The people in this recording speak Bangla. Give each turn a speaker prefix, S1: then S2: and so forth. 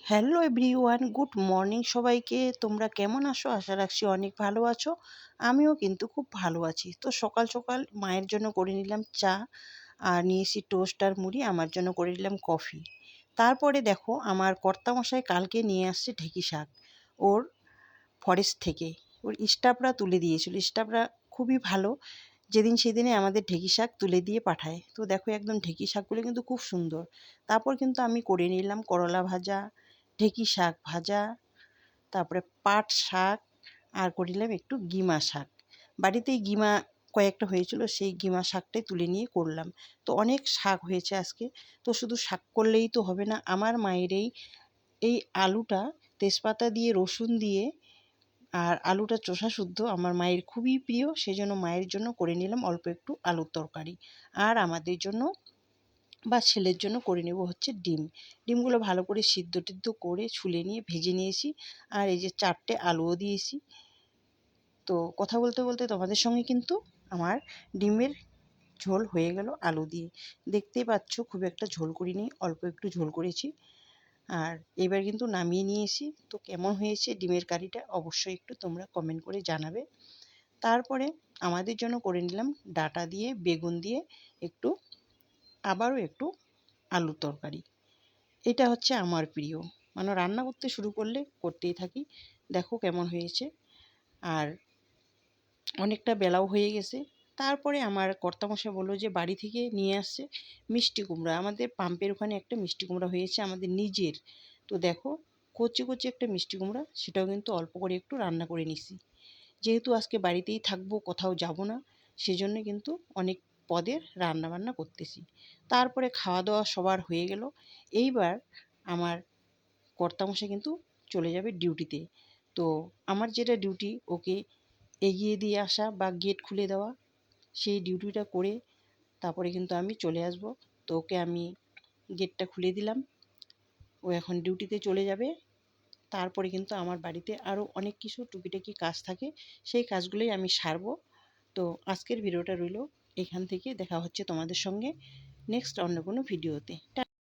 S1: হ্যালো এভরিওয়ান, গুড মর্নিং সবাইকে। তোমরা কেমন আছো? আশা রাখছি অনেক ভালো আছো। আমিও কিন্তু খুব ভালো আছি। তো সকাল সকাল মায়ের জন্য করে নিলাম চা, আর নিয়েছি টোস্ট আর মুড়ি। আমার জন্য করে নিলাম কফি। তারপরে দেখো, আমার কর্তামশাই কালকে নিয়ে আসছে ঢেঁকি শাক ওর ফরেস্ট থেকে। ওর স্টাফরা তুলে দিয়েছিল। স্টাফরা খুবই ভালো, যেদিন সেদিনে আমাদের ঢেঁকি শাক তুলে দিয়ে পাঠায়। তো দেখো, একদম ঢেঁকি শাকগুলো কিন্তু খুব সুন্দর। তারপর কিন্তু আমি করে নিলাম করলা ভাজা, ঢেঁকি শাক ভাজা, তারপরে পাট শাক, আর করিলাম একটু গিমা শাক। বাড়িতেই গিমা কয়েকটা হয়েছিল, সেই গিমা শাকটাই তুলে নিয়ে করলাম। তো অনেক শাক হয়েছে আজকে। তো শুধু শাক করলেই তো হবে না, আমার মায়ের এই আলুটা তেজপাতা দিয়ে, রসুন দিয়ে, আর আলুটা চোষা শুদ্ধ আমার মায়ের খুবই প্রিয়। সেজন্য মায়ের জন্য করে নিলাম অল্প একটু আলুর তরকারি। আর আমাদের জন্য বা ছেলের জন্য করে নেব হচ্ছে ডিম। ডিমগুলো ভালো করে সিদ্ধ টিদ্ধ করে ছুলে নিয়ে ভেজে নিয়েছি। আর এই যে 4টে আলুও দিয়েছি। তো কথা বলতে বলতে তোমাদের সঙ্গে কিন্তু আমার ডিমের ঝোল হয়ে গেল আলু দিয়ে। দেখতেই পাচ্ছ, খুব একটা ঝোল করিনি, অল্প একটু ঝোল করেছি। আর এবার কিন্তু নামিয়ে নিয়েছি। তো কেমন হয়েছে ডিমের কারিটা অবশ্যই একটু তোমরা কমেন্ট করে জানাবে। তারপরে আমাদের জন্য করে নিলাম ডাঁটা দিয়ে, বেগুন দিয়ে একটু, আবারও একটু আলুর তরকারি। এটা হচ্ছে আমার প্রিয়। মানে রান্না করতে শুরু করলে করতেই থাকি। দেখো কেমন হয়েছে। আর অনেকটা বেলাও হয়ে গেছে। তারপরে আমার কর্তামশাই বললো যে বাড়ি থেকে নিয়ে আসছে মিষ্টি কুমড়া। আমাদের পাম্পের ওখানে একটা মিষ্টি কুমড়া হয়েছে আমাদের নিজের। তো দেখো, কচি কচি একটা মিষ্টি কুমড়া, সেটাও কিন্তু অল্প করে একটু রান্না করে নিছি। যেহেতু আজকে বাড়িতেই থাকবো, কোথাও যাব না, সেজন্য কিন্তু অনেক পদের রান্না বান্না করতেছি। তারপরে খাওয়া দাওয়া সবার হয়ে গেল। এইবার আমার কর্তামশাই কিন্তু চলে যাবে ডিউটিতে। তো আমার যেটা ডিউটি, ওকে এগিয়ে দিয়ে আসা বা গেট খুলে দেওয়া, সেই ডিউটিটা করে তারপরে কিন্তু আমি চলে আসব। তো ওকে আমি গেটটা খুলে দিলাম, ও এখন ডিউটিতে চলে যাবে। তারপরে কিন্তু আমার বাড়িতে আরও অনেক কিছু টুকিটাকি কাজ থাকে, সেই কাজগুলোই আমি সারবো। তো আজকের ভিডিওটা রইল এখান থেকে। দেখা হচ্ছে তোমাদের সঙ্গে নেক্সট অন্য কোনো ভিডিওতে।